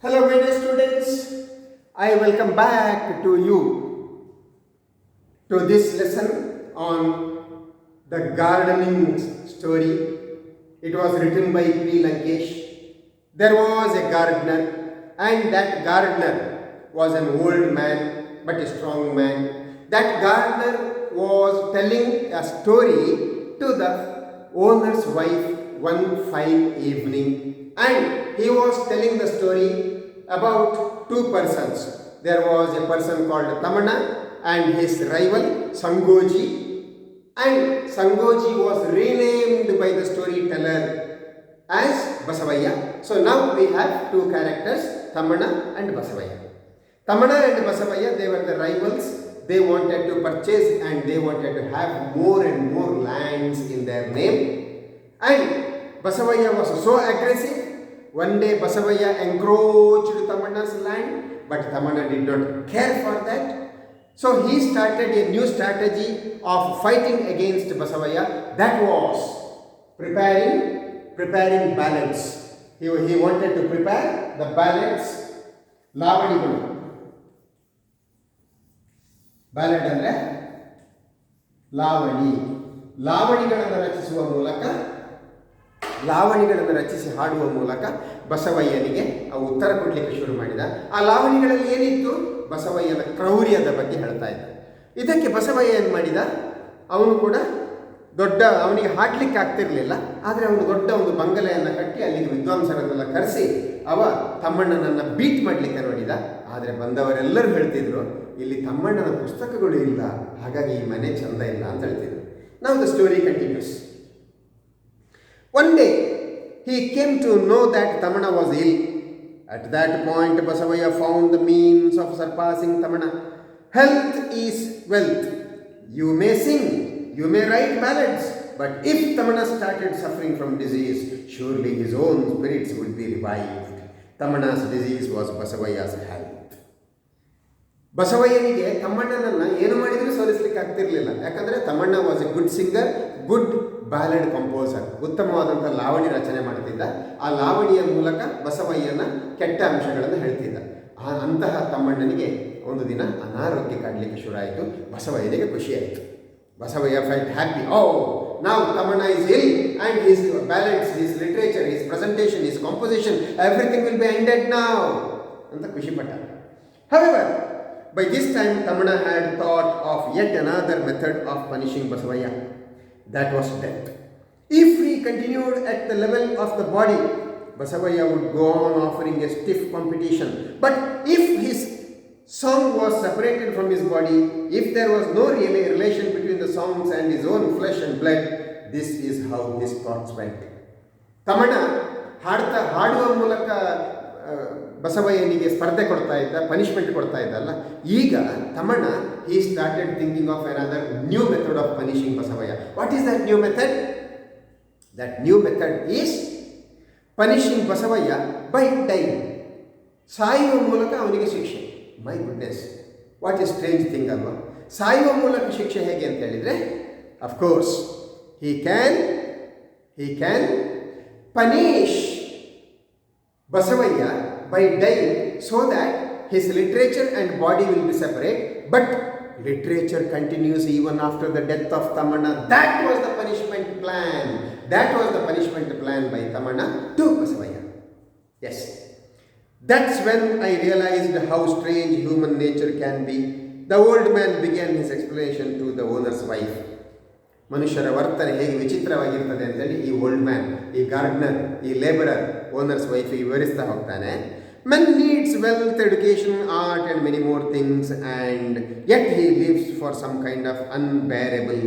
Hello my dear students, I welcome back to you to this lesson on the gardening story. It was written by P. Lankesh. There was a gardener, and that gardener was an old man but a strong man. That gardener was telling a story to the owner's wife one fine evening, and he was telling the story about two persons. There was a person called Tamana and his rival Sangoji, and Sangoji was renamed by the storyteller as Basavaya. So now we have two characters, Tamana and Basavaya. Tamana and Basavaya, they were the rivals. They wanted to purchase and they wanted to have more and more lands in their name. And Basavaya was so aggressive. One day Basavaya encroached Tamana's land, but Tamana did not care for that. So he started a new strategy of fighting against Basavaya. That was preparing ballads. He wanted to prepare the ballads, Lavanigalu. Ballad andre ಲಾವಣಿಗಳನ್ನು ರಚಿಸಿ ಹಾಡುವ ಮೂಲಕ ಬಸವಯ್ಯನಿಗೆ ಉತ್ತರ ಕೊಡಲಿಕ್ಕೆ ಶುರು ಮಾಡಿದ. ಆ ಲಾವಣಿಗಳಲ್ಲಿ ಏನಿತ್ತು? ಬಸವಯ್ಯನ ಕ್ರೌರ್ಯದ ಬಗ್ಗೆ ಹೇಳ್ತಾ ಇದ್ದ. ಇದಕ್ಕೆ ಬಸವಯ್ಯ ಏನು ಮಾಡಿದ? ಅವನು ಕೂಡ ಅವನಿಗೆ ಹಾಡಲಿಕ್ಕೆ ಆಗ್ತಿರ್ಲಿಲ್ಲ, ಆದರೆ ಅವನು ದೊಡ್ಡ ಒಂದು ಬಂಗಲೆಯನ್ನು ಕಟ್ಟಿ ಅಲ್ಲಿಗೆ ವಿದ್ವಾಂಸರನ್ನೆಲ್ಲ ಕರೆಸಿ ತಮ್ಮಣ್ಣನನ್ನು ಬೀಟ್ ಮಾಡಲಿಕ್ಕೆ ನೋಡಿದ. ಆದರೆ ಬಂದವರೆಲ್ಲರೂ ಹೇಳ್ತಿದ್ರು, ಇಲ್ಲಿ ತಮ್ಮಣ್ಣನ ಪುಸ್ತಕಗಳು ಇಲ್ಲ, ಹಾಗಾಗಿ ಈ ಮನೆ ಚಂದ ಇಲ್ಲ ಅಂತ ಹೇಳ್ತಿದ್ರು. Now the story continues. One day he came to know that Tamana was ill. At that point Basavaya found the means of surpassing Tamana. Health is wealth. You may sing, you may write ballads, but if Tamana started suffering from disease, surely his own spirits would be revived. Tamana's disease was Basavaya's health. ಬಸವಯ್ಯನಿಗೆ ತಮ್ಮಣ್ಣನನ್ನು ಏನು ಮಾಡಿದರೂ ಸೋಲಿಸಲಿಕ್ಕೆ ಆಗ್ತಿರಲಿಲ್ಲ. ಯಾಕಂದರೆ Thammanna was a good singer, good ballad composer, ಉತ್ತಮವಾದಂಥ ಲಾವಣಿ ರಚನೆ ಮಾಡ್ತಿದ್ದ. ಆ ಲಾವಣಿಯ ಮೂಲಕ ಬಸವಯ್ಯನ ಕೆಟ್ಟ ಅಂಶಗಳನ್ನು ಹೇಳ್ತಿದ್ದ. ಅಂತಹ ತಮ್ಮಣ್ಣನಿಗೆ ಒಂದು ದಿನ ಅನಾರೋಗ್ಯ ಕಾಡಲಿಕ್ಕೆ ಶುರು ಆಯಿತು. ಬಸವಯ್ಯನಿಗೆ ಖುಷಿಯಾಯಿತು. Basavayya felt happy. Now Tamana is ill and his ballads, his literature, his presentation, his composition, everything will be ended now ಅಂತ ಖುಷಿಪಟ್ಟ. However, by this time Tamana had thought of yet another method of punishing Basavaya. That was death. If he continued at the level of the body, Basavaya would go on offering a stiff competition. But if his song was separated from his body, if there was no real relation between the songs and his own flesh and blood, this is how his thoughts went. Tamana ಹಾಡುವ ಮೂಲಕ ಬಸವಯ್ಯನಿಗೆ ಸ್ಪರ್ಧೆ ಕೊಡ್ತಾ ಇದ್ದ, punishment ಕೊಡ್ತಾ ಇದ್ದಲ್ಲ. ಈಗ Thammanna he started thinking of another new method of punishing Basavaya. What is that new method? That new method is punishing Basavaya by dying. ಸಾಯುವ ಮೂಲಕ ಅವನಿಗೆ ಶಿಕ್ಷೆ. My goodness, what is strange thing ಅಲ್ವಾ? ಸಾಯುವ ಮೂಲಕ ಶಿಕ್ಷೆ ಹೇಗೆ ಅಂತ ಹೇಳಿದರೆ, of course he can punish Basavaya by dying so that his literature and body will be separate, but literature continues even after the death of Tamana. That was the punishment plan. That was the punishment plan by Tamana to Basavaya. Yes. That's when I realized how strange human nature can be. The old man began his explanation to the owner's wife. ಮನುಷ್ಯರ ವರ್ತನೆ ಹೇಗೆ ವಿಚಿತ್ರವಾಗಿರ್ತದೆ ಅಂತೇಳಿ ಈ old man, ಈ gardener, ಈ labourer owners ವೈಫಿಗೆ ವಿವರಿಸ್ತಾ ಹೋಗ್ತಾನೆ. Men needs wealth, education, art and many more things, and yet he lives for some kind of unbearable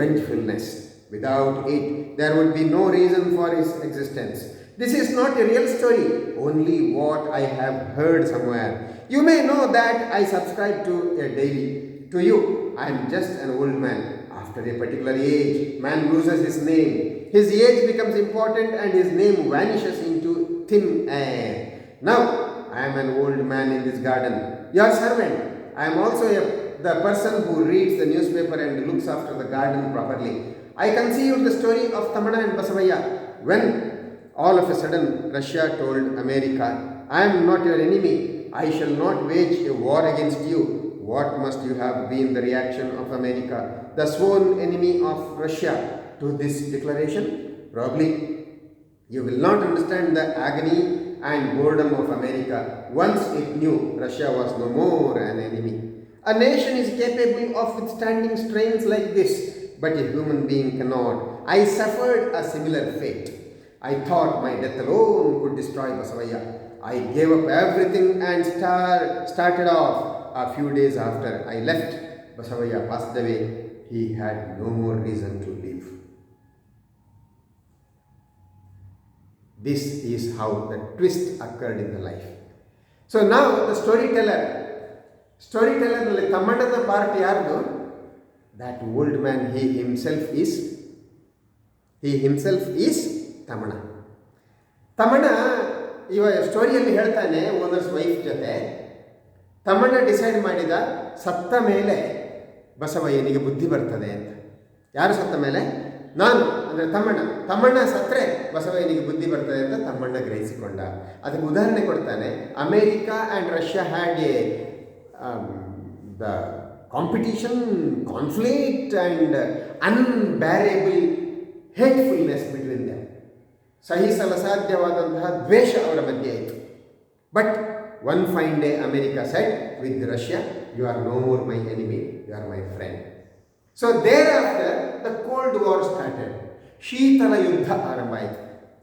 vengefulness. Without it there would be no reason for his existence. This is not a real story, only what I have heard somewhere. You may know that I subscribe to a daily. To you, I am just an old man. After a particular age, man loses his name. His age becomes important and his name vanishes into thin air. Now, I am an old man in this garden, your servant. I am also the person who reads the newspaper and looks after the garden properly. I conceived the story of Tamana and Basavaya when all of a sudden Russia told America I am not your enemy. I shall not wage a war against you. What must you have been the reaction of America, the sworn enemy of Russia, to this declaration? Probably you will not understand the agony and boredom of America once it knew Russia was no more an enemy. A nation is capable of withstanding strains like this, but a human being cannot. I suffered a similar fate. I thought my death alone could destroy Basavaya. I gave up everything and started off. A few days after I left, Basavaya passed away. He had no more reason to live. This is how the twist occurred in the life. So now the storytellerನಲ್ಲಿ ತಮ್ಮಣ್ಣನ part ಯಾರ್ದು? That old man, he himself is Tammanna. Tammanna ಇವಾಗ ಸ್ಟೋರಿಯಲ್ಲಿ ಹೇಳ್ತಾನೆ owners wife ಜೊತೆ. Thammanna decide ಮಾಡಿದ ಸತ್ತ ಮೇಲೆ ಬಸವಯ್ಯನಿಗೆ ಬುದ್ಧಿ ಬರ್ತದೆ ಅಂತ. ಯಾರು ಸತ್ತ ಮೇಲೆ? ನಾನು ಅಂದರೆ ತಮ್ಮಣ್ಣ ಸತ್ತರೆ ಬಸವಯ್ಯನಿಗೆ ಬುದ್ಧಿ ಬರ್ತದೆ ಅಂತ ತಮ್ಮಣ್ಣ ಗ್ರಹಿಸಿಕೊಂಡ. ಅದಕ್ಕೆ ಉದಾಹರಣೆ ಕೊಡ್ತಾನೆ. America and Russia had a the competition, conflict and unbearable hatefulness between them. ಸಹಿಸಲು ಸಾಧ್ಯವಾದಂತಹ ದ್ವೇಷ ಅವರ ಮಧ್ಯೆ ಆಯಿತು. But one fine day America said with Russia, you are no more my enemy, you are my friend. So there after the cold war started. ಶೀತಲ ಯುದ್ಧ ಆರಂಭ ಆಯಿತು.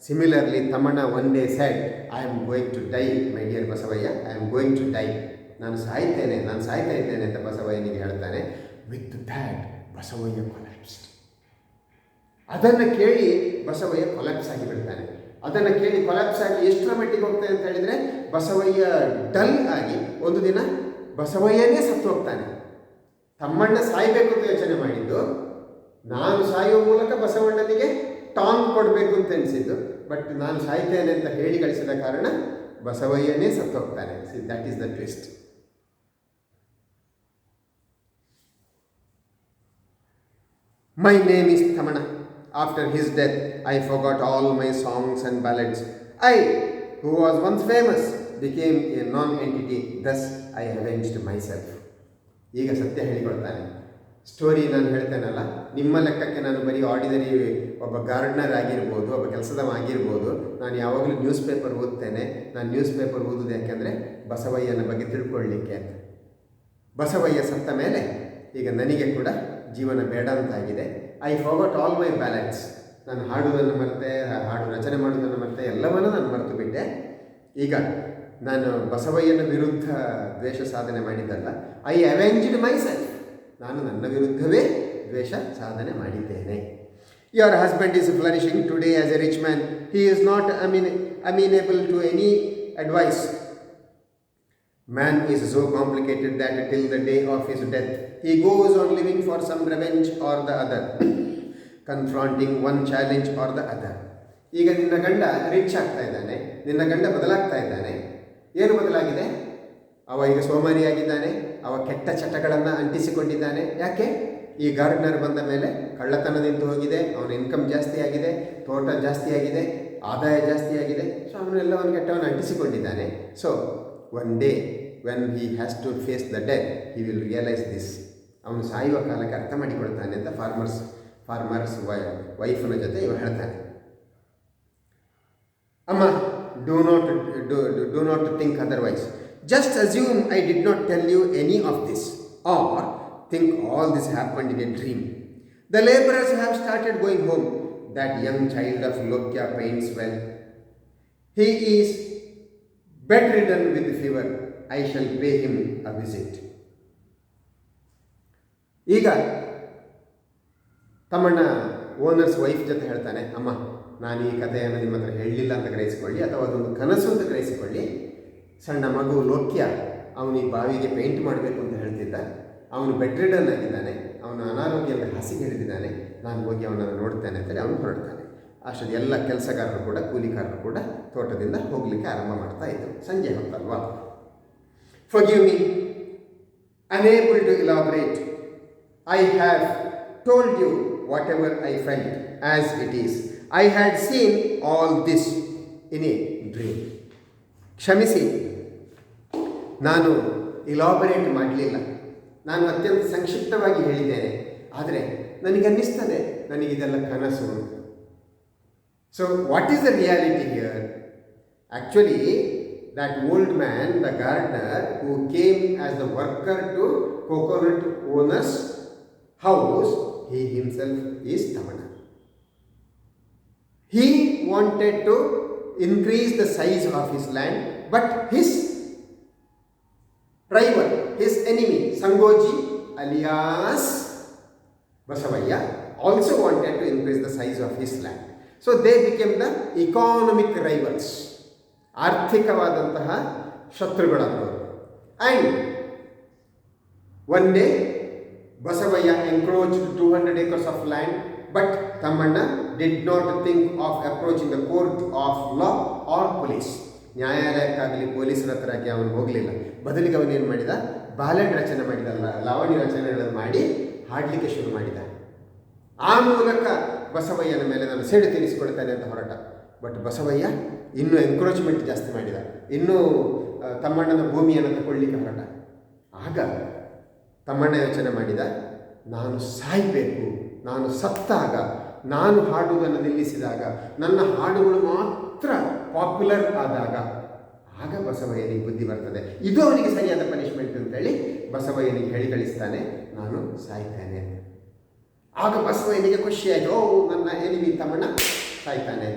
Similarly Tammanna one day said, I am going to die my dear Basavayya, I am going to dye. ನಾನು ಸಾಯ್ತಾ ಇದ್ದೇನೆ ಅಂತ ಬಸವಯ್ಯನಿಗೆ ಹೇಳ್ತಾನೆ. With that Basavayya collapsed. ಅದನ್ನು ಕೇಳಿ ಬಸವಯ್ಯ ಕೊಲ್ಯಾಪ್ಸ್ ಆಗಿ ಬಿಡ್ತಾನೆ. ಅದನ್ನು ಕೇಳಿ ಕೊಲ್ಯಾಪ್ಸ್ ಆಗಿ ಎಷ್ಟರ ಮಟ್ಟಿಗೆ ಹೋಗ್ತಾನೆ ಅಂತ ಹೇಳಿದರೆ, ಬಸವಯ್ಯ ಡಲ್ ಆಗಿ ಒಂದು ದಿನ ಬಸವಯ್ಯನೇ ಸತ್ತು ಹೋಗ್ತಾನೆ. ತಮ್ಮಣ್ಣ ಸಾಯಬೇಕು ಅಂತ ಯೋಚನೆ ಮಾಡಿದ್ದು, ನಾನು ಸಾಯುವ ಮೂಲಕ ಬಸವಣ್ಣನಿಗೆ ಟಾಂಗ್ ಕೊಡಬೇಕು ಅಂತ ಎನಿಸಿದ್ದು. ಬಟ್ ನಾನು ಸಾಯ್ತೇನೆ ಅಂತ ಹೇಳಿ ಕಳಿಸಿದ ಕಾರಣ ಬಸವಯ್ಯನೇ ಸತ್ತು ಹೋಗ್ತಾನೆ. That is the twist. My name is Tamana. After his death, I forgot all my songs and ballads. I, who was once famous, became a non-entity. Thus, I avenged myself. ಈಗ ಸತ್ಯ ಹೇಳಿಕೊಡ್ತಾನೆ. Story ನಾನು ಹೇಳ್ತೇನಲ್ಲ, ನಿಮ್ಮ ಲೆಕ್ಕಕ್ಕೆ ನಾನು ಬರೀ ordinary ಒಬ್ಬ gardener ಆಗಿರ್ಬೋದು, ಒಬ್ಬ ಕೆಲಸದವ ಆಗಿರ್ಬೋದು. ನಾನು ಯಾವಾಗಲೂ ನ್ಯೂಸ್ ಪೇಪರ್ ಓದ್ತೇನೆ. ನಾನು ನ್ಯೂಸ್ ಪೇಪರ್ ಓದೋದು ಯಾಕೆಂದರೆ ಬಸವಯ್ಯನ ಬಗ್ಗೆ ತಿಳ್ಕೊಳ್ಳಿಕ್ಕೆ ಅಂತ. ಬಸವಯ್ಯ ಸತ್ತ ಮೇಲೆ ಈಗ ನನಗೆ ಕೂಡ ಜೀವನ ಬೇಡ ಅಂತಾಗಿದೆ. I forgot all my balance. ನಾನು ಹಾಡುವುದನ್ನು ಮರೆತೆ, ಹಾಡು ರಚನೆ ಮಾಡುವುದನ್ನು ಮರೆತೆ, ಎಲ್ಲವನ್ನೂ ನಾನು ಮರೆತು ಬಿಟ್ಟೆ. ಈಗ ನಾನು ಬಸವಯ್ಯನ ವಿರುದ್ಧ ದ್ವೇಷ ಸಾಧನೆ ಮಾಡಿದ್ದಲ್ಲ, ಐ ಅವೆಂಜ್ಡ್ ಮೈಸೆಲ್ಫ್. ನಾನು ನನ್ನ ವಿರುದ್ಧವೇ ದ್ವೇಷ ಸಾಧನೆ ಮಾಡಿದ್ದೇನೆ. Your husband is flourishing today as a rich man. He is not amenable to any advice. Man is so complicated that till the day of his death, he goes on living for some revenge or the other, confronting one challenge or the other. ಈಗ ನಿನ್ನ ಗಂಡ rich ಆಗ್ತಾ ಇದ್ದಾನೆ, ನಿನ್ನ ಗಂಡ ಬದಲಾಗ್ತಾ ಇದ್ದಾನೆ. ಏನು ಬದಲಾಗಿದೆ? ಅವ ಈಗ ಸೋಮಾರಿಯಾಗಿದ್ದಾನೆ, ಅವ ಕೆಟ್ಟ ಚಟಗಳನ್ನು ಅಂಟಿಸಿಕೊಂಡಿದ್ದಾನೆ. ಯಾಕೆ? ಈ ಗಾರ್ಡನರ್ ಬಂದ ಮೇಲೆ ಕಳ್ಳತನ ನಿಂತು ಹೋಗಿದೆ, ಅವನ ಇನ್ಕಮ್ ಜಾಸ್ತಿ ಆಗಿದೆ, ತೋಟ ಜಾಸ್ತಿ ಆಗಿದೆ, ಆದಾಯ ಜಾಸ್ತಿ ಆಗಿದೆ. ಸೊ ಅವನೆಲ್ಲವನ್ನು ಕೆಟ್ಟವನು ಅಂಟಿಸಿಕೊಂಡಿದ್ದಾನೆ. So one day when he has to face the death, he will realize this. ಅವನು ಸಾಯುವ ಕಾಲಕ್ಕೆ ಅರ್ಥ ಮಾಡಿಕೊಳ್ತಾನೆ ಅಂತ ಫಾರ್ಮರ್ಸ್ ವೈಫ್ನ ಜೊತೆ ಇವ ಹೇಳ್ತಾನೆ. ಅಮ್ಮ, do not think otherwise. Just assume I did not tell you any of this, or think all this happened in a dream. The labourers have started going home. That young child of Lokya paints well. He is bedridden with fever. I shall pay him a visit. ಈಗ Thammanna owners wife ಜೊತೆ ಹೇಳ್ತಾನೆ, ಅಮ್ಮ, ನಾನು ಈ ಕಥೆಯನ್ನು ನಿಮ್ಮ ಹತ್ರ ಹೇಳಲಿಲ್ಲ ಅಂತ ಗ್ರಹಿಸಿಕೊಳ್ಳಿ, ಅಥವಾ ಅದೊಂದು ಕನಸು ಅಂತ ಗ್ರಹಿಸಿಕೊಳ್ಳಿ. ಸಣ್ಣ ಮಗು ಲೋಕ್ಯ ಅವನು ಈ ಬಾವಿಗೆ ಪೇಂಟ್ ಮಾಡಬೇಕು ಅಂತ ಹೇಳ್ತಿದ್ದ. ಅವನು ಬೆಡ್ರಿಡನ್ ಆಗಿದ್ದಾನೆ, ಅವನು ಅನಾರೋಗ್ಯದ ಹಾಸಿಗೆ ಹಿಡಿದಿದ್ದಾನೆ. ನಾನು ಹೋಗಿ ಅವನನ್ನು ನೋಡ್ತೇನೆ ಅಂತೇಳಿ ಅವನು ಹೊರಡ್ತಾನೆ. ಅಷ್ಟೊಂದು ಎಲ್ಲ ಕೆಲಸಗಾರರು ಕೂಡ, ಕೂಲಿಕಾರರು ಕೂಡ ತೋಟದಿಂದ ಹೋಗಲಿಕ್ಕೆ ಆರಂಭ ಮಾಡ್ತಾ ಇದ್ದರು. ಸಂಜೆ ಹೊತ್ತಲ್ವಾ. Forgive me, unable to elaborate. I have told you whatever I felt as it is. I had seen all this in a dream. ಕ್ಷಮಿಸಿ, ನಾನು ಇಲಾಬರೇಟ್ ಮಾಡಲಿಲ್ಲ, ನಾನು ಅತ್ಯಂತ ಸಂಕ್ಷಿಪ್ತವಾಗಿ ಹೇಳಿದ್ದೇನೆ. ಆದರೆ ನನಗನ್ನಿಸ್ತದೆ ನನಗಿದೆಲ್ಲ ಕನಸು. So what is the reality here? Actually that old man, the gardener who came as the worker to coconut owner's house, he himself is Tamana. He wanted to increase the size of his land, but his rival, his enemy, Sangoji alias Basavaya, also wanted to increase the size of his land. So they became the economic rivals. ಆರ್ಥಿಕವಾದಂತಹ ಶತ್ರುಗಳಾದರು. And one day Basavayya encroached 200 acres of land, but Tammanna did not think of approaching the court of law or police. ನ್ಯಾಯಾಲಯಕ್ಕಾಗಲಿ ಪೊಲೀಸರ ಹತ್ರಕ್ಕೆ ಅವನು ಹೋಗಲಿಲ್ಲ. ಬದಲಿಗೆ ಅವನೇನು ಮಾಡಿದ? ಬ್ಯಾಲೆಡ್ ರಚನೆ ಮಾಡಿದಲ್ಲ, ಲಾವಣಿ ರಚನೆಗಳನ್ನು ಮಾಡಿ ಹಾಡಲಿಕ್ಕೆ ಶುರು ಮಾಡಿದ. ಆ ಮೂಲಕ ಬಸವಯ್ಯನ ಮೇಲೆ ನಾನು ಸೇಡು ತೀರಿಸಿಕೊಳ್ತೇನೆ ಅಂತ ಹೊರಟ. ಬಟ್ ಬಸವಯ್ಯ ಇನ್ನೂ ಎನ್ಕ್ರೋಚ್ಮೆಂಟ್ ಜಾಸ್ತಿ ಮಾಡಿದ, ಇನ್ನೂ ತಮ್ಮಣ್ಣನ ಭೂಮಿಯನ್ನು ತಗೊಳ್ಳಿಕ್ಕೆ ಹೊರಟ. ಆಗ ತಮ್ಮಣ್ಣ ಯೋಚನೆ ಮಾಡಿದ, ನಾನು ಸಾಯಬೇಕು, ನಾನು ಸತ್ತಾಗ, ನಾನು ಹಾಡುವುದನ್ನು ನಿಲ್ಲಿಸಿದಾಗ, ನನ್ನ ಹಾಡುಗಳು ಮಾತ್ರ ಪಾಪ್ಯುಲರ್ ಆದಾಗ, ಆಗ ಬಸವಯ್ಯನಿಗೆ ಬುದ್ಧಿ ಬರ್ತದೆ. ಇದು ಅವನಿಗೆ ಸರಿಯಾದ ಪನಿಷ್ಮೆಂಟ್ ಅಂತೇಳಿ ಬಸವಯ್ಯನಿಗೆ ಹೇಳಿ ಕಳಿಸ್ತಾನೆ, ನಾನು ಸಾಯ್ತೇನೆ. ಆಗ ಬಸವಯ್ಯನಿಗೆ ಖುಷಿಯಾಯಿತು, ಓ ನನ್ನ ಎನಿಮಿ ತಮ್ಮಣ್ಣ ಸಾಯ್ತಾನೆ.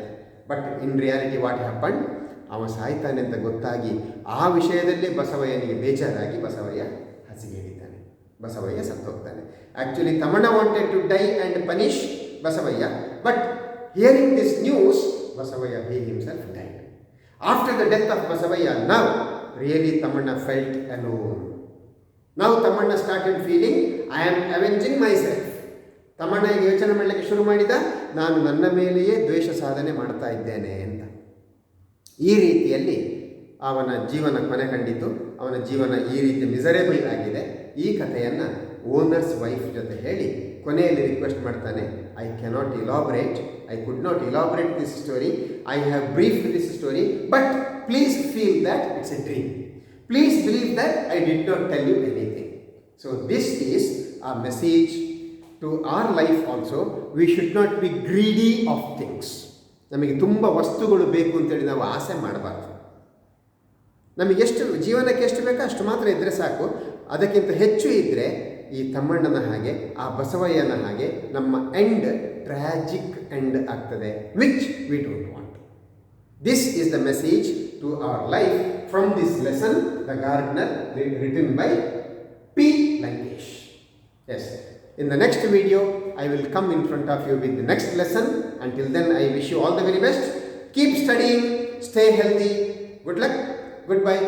But in reality what happen? ಅವ ಸಾಯ್ತಾನೆ ಅಂತ ಗೊತ್ತಾಗಿ ಆ ವಿಷಯದಲ್ಲೇ ಬಸವಯ್ಯನಿಗೆ ಬೇಜಾರಾಗಿ ಬಸವಯ್ಯ ಹಸಿಗೆ ಹಿಡಿತಾನೆ, ಬಸವಯ್ಯ ಸತ್ತೋಗ್ತಾನೆ. Actually Tammanna wanted to die and punish Basavayya, but hearing this news Basavayya he himself died. After the death of Basavayya, now really Tammanna felt alone. Now Tammanna started feeling I am avenging myself. Tammanna ಈಗ ಯೋಚನೆ ಮಾಡಲಿಕ್ಕೆ ಶುರು ಮಾಡಿದ, ನಾನು ನನ್ನ ಮೇಲೆಯೇ ದ್ವೇಷ ಸಾಧನೆ ಮಾಡ್ತಾ ಇದ್ದೇನೆ ಅಂತ. ಈ ರೀತಿಯಲ್ಲಿ ಅವನ ಜೀವನ ಕೊನೆ ಕಂಡಿತು. ಅವನ ಜೀವನ ಈ ರೀತಿ ಮಿಸರೇಬಲ್ ಆಗಿದೆ. ಈ ಕಥೆಯನ್ನು ಓನರ್ಸ್ ವೈಫ್ ಜೊತೆ ಹೇಳಿ ಕೊನೆಯಲ್ಲಿ ರಿಕ್ವೆಸ್ಟ್ ಮಾಡ್ತಾನೆ, I cannot elaborate, I could not elaborate this story, I have briefed this story, but please feel that it's a dream. Please believe that I did not tell you anything. So this is a message to our life also. We should not be greedy of things. ನಮಗೆ ತುಂಬ ವಸ್ತುಗಳು ಬೇಕು ಅಂತೇಳಿ ನಾವು ಆಸೆ ಮಾಡಬಾರ್ದು. ನಮಗೆಷ್ಟು ಜೀವನಕ್ಕೆ ಎಷ್ಟು ಬೇಕೋ ಅಷ್ಟು ಮಾತ್ರ ಇದ್ದರೆ ಸಾಕು. ಅದಕ್ಕಿಂತ ಹೆಚ್ಚು ಇದ್ದರೆ ಈ ತಮ್ಮಣ್ಣನ ಹಾಗೆ, ಆ ಬಸವಯ್ಯನ ಹಾಗೆ ನಮ್ಮ ಎಂಡ್ ಟ್ರ್ಯಾಜಿಕ್ ಎಂಡ್ ಆಗ್ತದೆ, which we don't want. This is the message to our life from this lesson, the gardener, written by P. Lankesh. Yes. In the next video, I will come in front of you with the next lesson. Until then, I wish you all the very best. Keep studying, stay healthy. Good luck. Goodbye.